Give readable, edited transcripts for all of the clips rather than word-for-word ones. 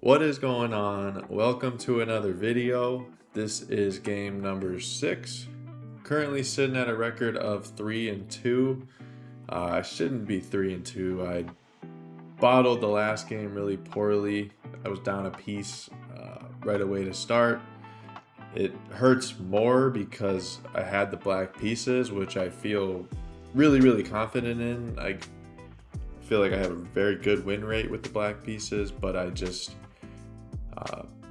What is going on? Welcome to another video. This is game number 6. Currently sitting at a record of 3-2. I shouldn't be 3-2. I bottled the last game really poorly. I was down a piece right away to start. It hurts more because I had the black pieces, which I feel really confident in. I feel like I have a very good win rate with the black pieces, but I just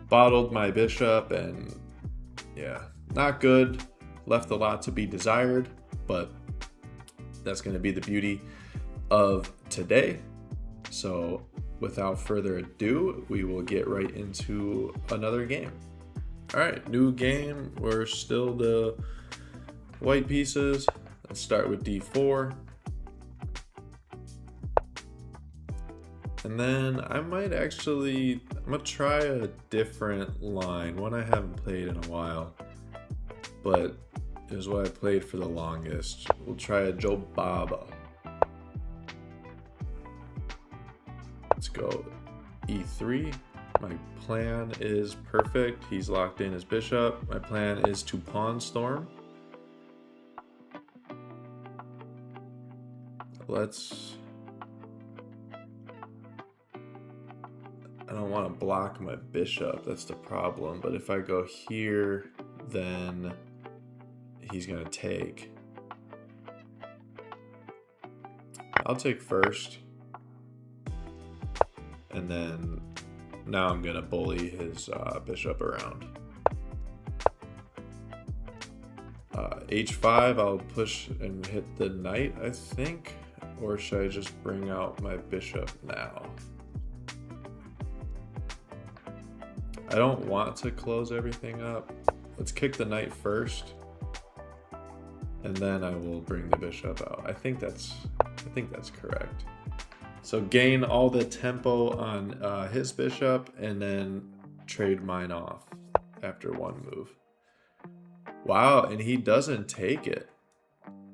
bottled my bishop, and yeah, not good. Left a lot to be desired, but that's going to be the beauty of today. So without further ado, we will get right into another game. All right, new game. We're still the white pieces. Let's start with d4. And then I'm gonna try a different line, one I haven't played in a while, but it was what I played for the longest. We'll try a Jobaba. Let's go e3. My plan is perfect. He's locked in his bishop. My plan is to pawn storm. I don't want to block my bishop, that's the problem. But if I go here, then he's going to take. I'll take first. And then now I'm going to bully his bishop around. H5, I'll push and hit the knight, I think. Or should I just bring out my bishop now? I don't want to close everything up. Let's kick the knight first, and then I will bring the bishop out. I think that's correct. So gain all the tempo on his bishop, and then trade mine off after one move. Wow, and he doesn't take it.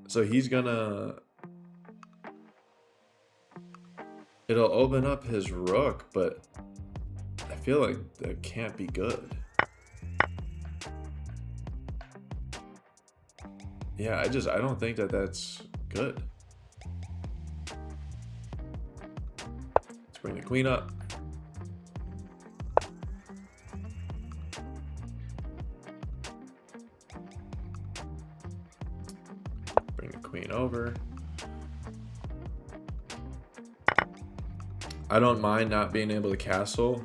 So he's gonna... It'll open up his rook, but I feel like that can't be good. Yeah, I don't think that's good. Let's bring the queen up. Bring the queen over. I don't mind not being able to castle.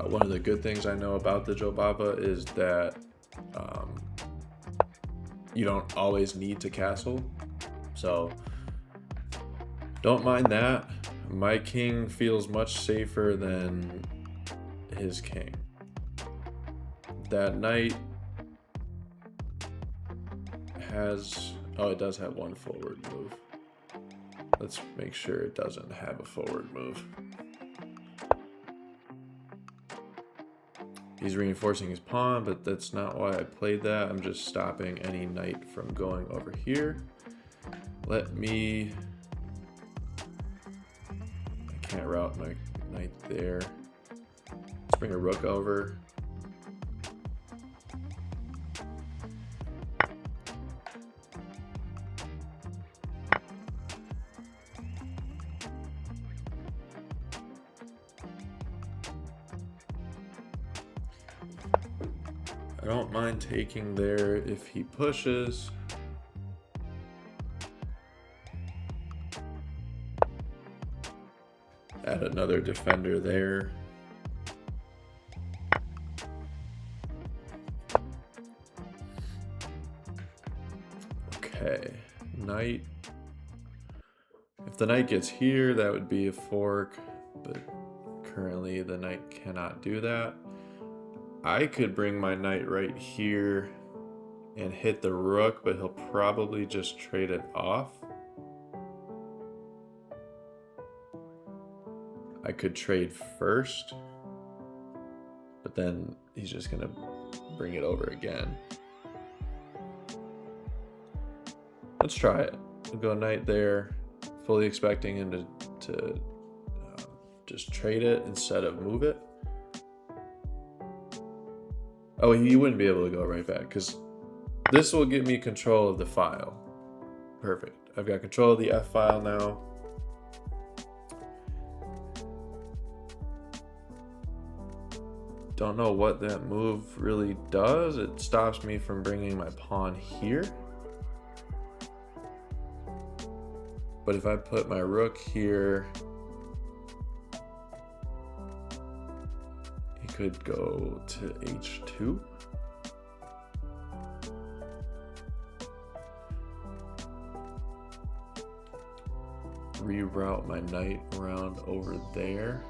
One of the good things I know about the Jobaba is that you don't always need to castle. So don't mind that. My king feels much safer than his king. That knight has... Oh, it does have one forward move. Let's make sure it doesn't have a forward move. He's reinforcing his pawn, but that's not why I played that. I'm just stopping any knight from going over here. I can't route my knight there. Let's bring a rook over. I don't mind taking there if he pushes. Add another defender there. Okay, knight. If the knight gets here, that would be a fork, but currently the knight cannot do that. I could bring my knight right here and hit the rook, but he'll probably just trade it off. I could trade first, but then he's just gonna bring it over again. Let's try it. We'll go knight there, fully expecting him to just trade it instead of move it. Oh, he wouldn't be able to go right back because this will give me control of the file. Perfect. I've got control of the F file now. Don't know what that move really does. It stops me from bringing my pawn here. But if I put my rook here, he could go to h2. Reroute my knight around over there.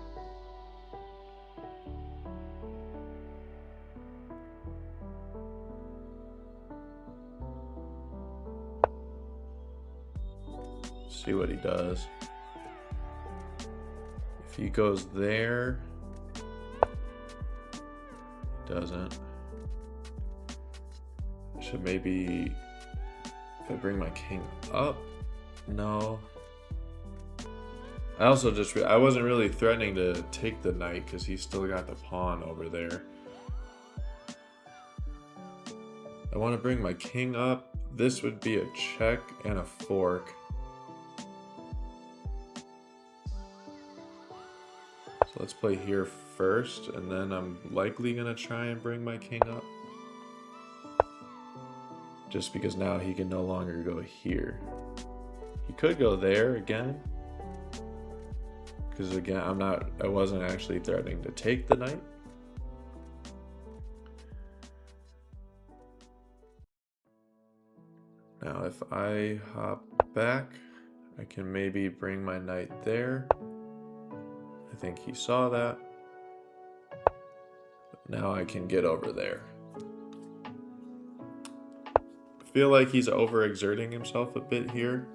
See what he does. If he goes there, he doesn't. Should maybe, if I bring my king up, no. I also I wasn't really threatening to take the knight because he's still got the pawn over there. I want to bring my king up. This would be a check and a fork. So let's play here first, and then I'm likely gonna try and bring my king up. Just because now he can no longer go here. He could go there again. Because again, I wasn't actually threatening to take the knight. Now if I hop back, I can maybe bring my knight there. I think he saw that. Now I can get over there. I feel like he's overexerting himself a bit here.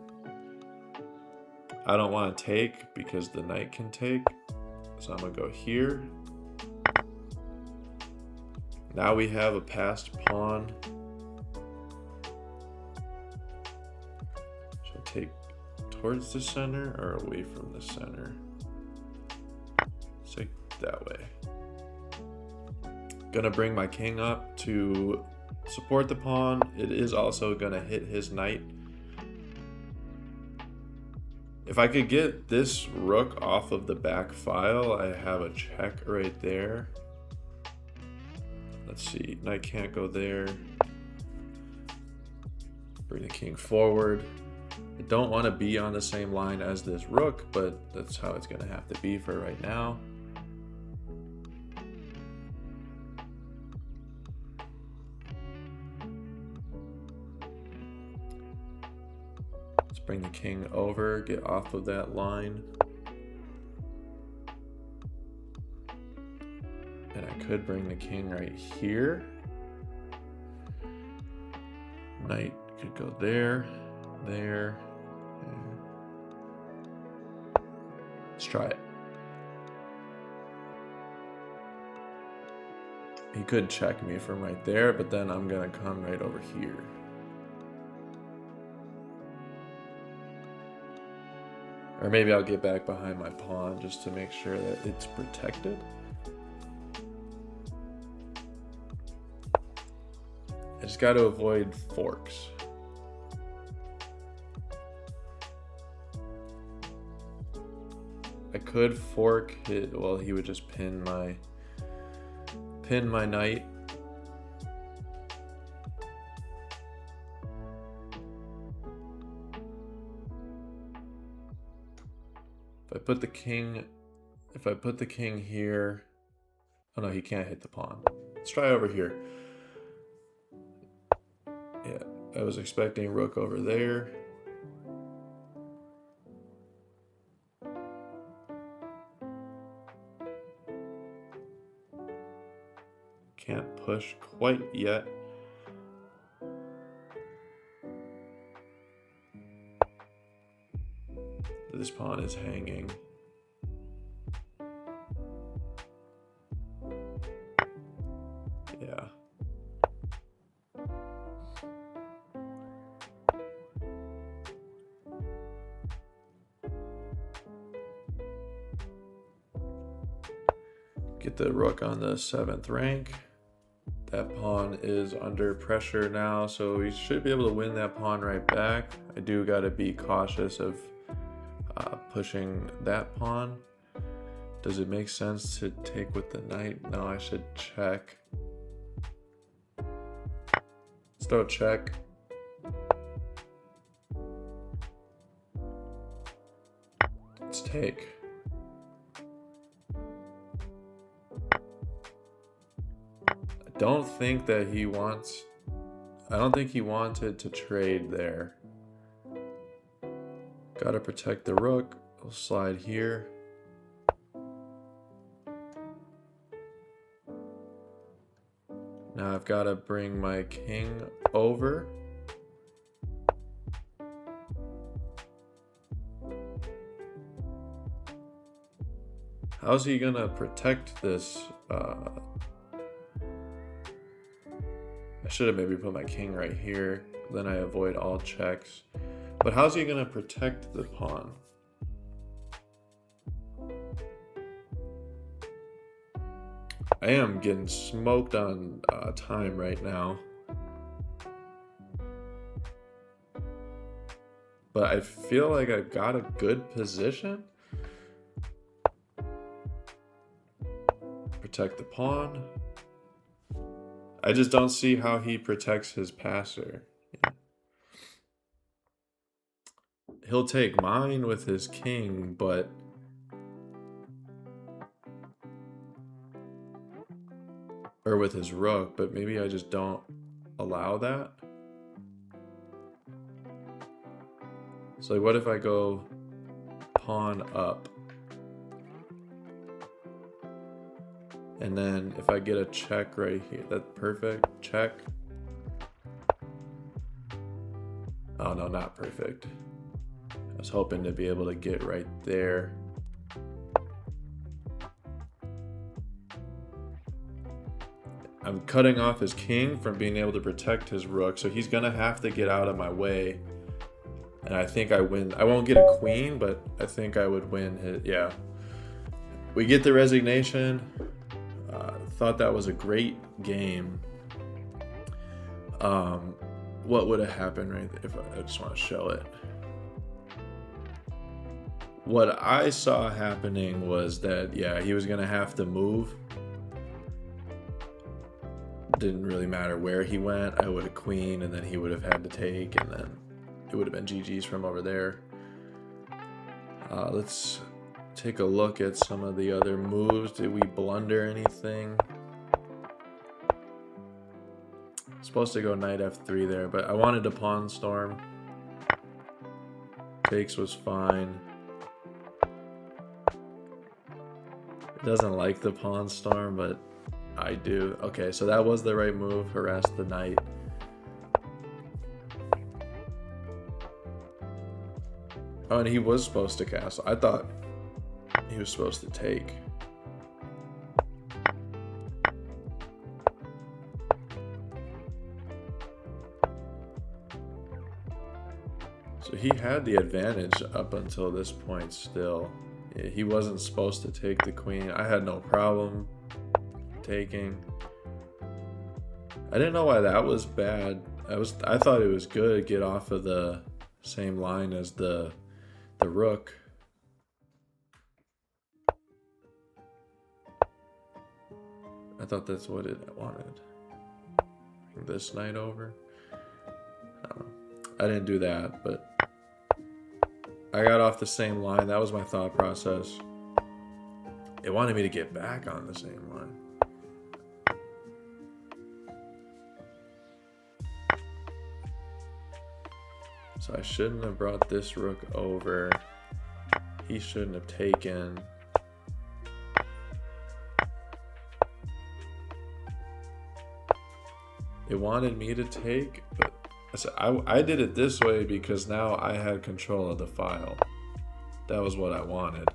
I don't want to take because the knight can take. So I'm going to go here. Now we have a passed pawn. Should I take towards the center or away from the center? Let's take that way. Gonna bring my king up to support the pawn. It is also gonna hit his knight. If I could get this rook off of the back file, I have a check right there. Let's see, knight can't go there. Bring the king forward. I don't want to be on the same line as this rook, but that's how it's going to have to be for right now. Let's bring the king over, get off of that line. And I could bring the king right here. Knight could go there, there. Let's try it. He could check me from right there, but then I'm gonna come right over here. Or maybe I'll get back behind my pawn just to make sure that it's protected. I just got to avoid forks. I could fork it, well, he would just pin my knight. If I put the king here, oh no, he can't hit the pawn. Let's try over here. Yeah, I was expecting rook over there. Can't push quite yet. This pawn is hanging. Yeah. Get the rook on the 7th rank. That pawn is under pressure now, so we should be able to win that pawn right back. I do got to be cautious of pushing that pawn. Does it make sense to take with the knight? No, I should check. Let's throw a check. Let's take. I don't think he wanted to trade there. Gotta protect the rook. I'll slide here. Now I've got to bring my king over. How's he gonna protect this? I should have maybe put my king right here. Then I avoid all checks. But how's he gonna protect the pawn? I am getting smoked on time right now. But I feel like I've got a good position. Protect the pawn. I just don't see how he protects his passer. He'll take mine with his king, but or with his rook, but maybe I just don't allow that. So like, what if I go pawn up? And then if I get a check right here, that's perfect, check. Oh no, not perfect. I was hoping to be able to get right there. I'm cutting off his king from being able to protect his rook, so he's gonna have to get out of my way. And I think I win. I won't get a queen, but I think I would win his, yeah. We get the resignation. Thought that was a great game. What would have happened right there if I just want to show it? What I saw happening was that, yeah, he was gonna have to move. Didn't really matter where he went. I would have queen, and then he would have had to take, and then it would have been GG's from over there. Let's take a look at some of the other moves. Did we blunder anything? Supposed to go knight f3 there, but I wanted to pawn storm. Takes was fine. It doesn't like the pawn storm, but I do. Okay, so that was the right move. Harass the knight. Oh, and he was supposed to castle. I thought he was supposed to take. So he had the advantage up until this point still. Yeah, he wasn't supposed to take the queen. I had no problem taking. I didn't know why that was bad. I thought it was good. Get off of the same line as the rook. I thought that's what it wanted. Bring this knight over. I don't know. I didn't do that, but I got off the same line. That was my thought process. It wanted me to get back on the same line. So I shouldn't have brought this rook over. He shouldn't have taken. It wanted me to take, but I did it this way because now I had control of the file. That was what I wanted.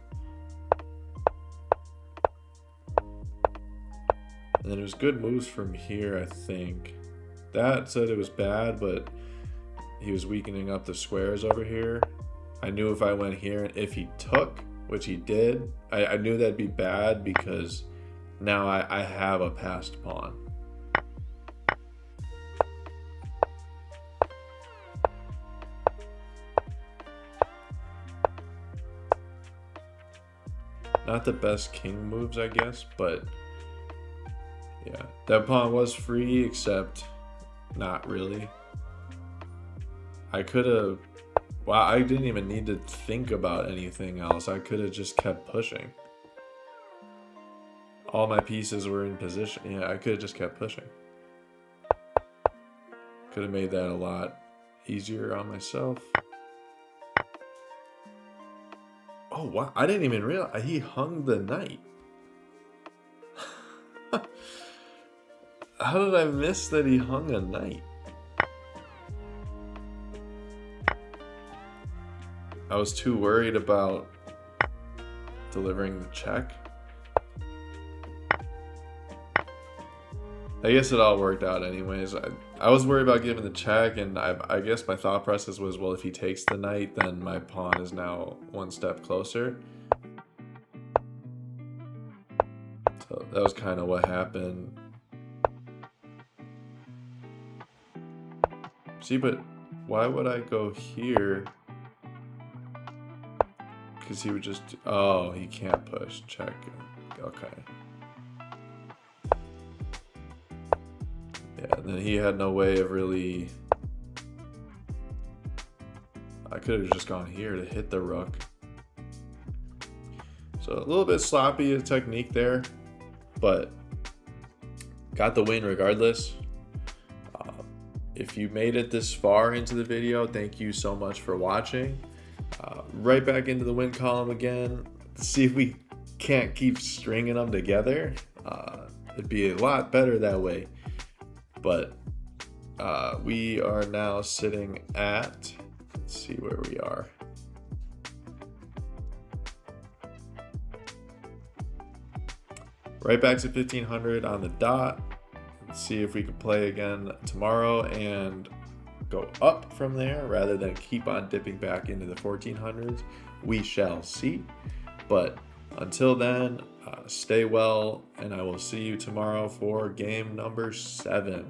And then it was good moves from here, I think. That said it was bad, but he was weakening up the squares over here. I knew if I went here and if he took, which he did, I knew that'd be bad because now I have a passed pawn. Not the best king moves, I guess, but yeah. That pawn was free, except not really. I could have... Wow, I didn't even need to think about anything else. I could have just kept pushing. All my pieces were in position. Yeah, I could have just kept pushing. Could have made that a lot easier on myself. Oh, wow. I didn't even realize he hung the knight. How did I miss that he hung a knight? I was too worried about delivering the check. I guess it all worked out anyways. I was worried about giving the check, and I guess my thought process was, well, if he takes the knight, then my pawn is now one step closer. So that was kind of what happened. See, but why would I go here? Because he would just... Oh, he can't push. Check. Okay. Yeah, and then he had no way of really... I could have just gone here to hit the rook. So a little bit sloppy a technique there, but got the win regardless. If you made it this far into the video, thank you so much for watching. Right back into the win column again. See if we can't keep stringing them together. It'd be a lot better that way. But we are now sitting at, let's see where we are. Right back to 1500 on the dot. Let's see if we can play again tomorrow and go up from there rather than keep on dipping back into the 1400s. We shall see. But until then, stay well, and I will see you tomorrow for game number 7.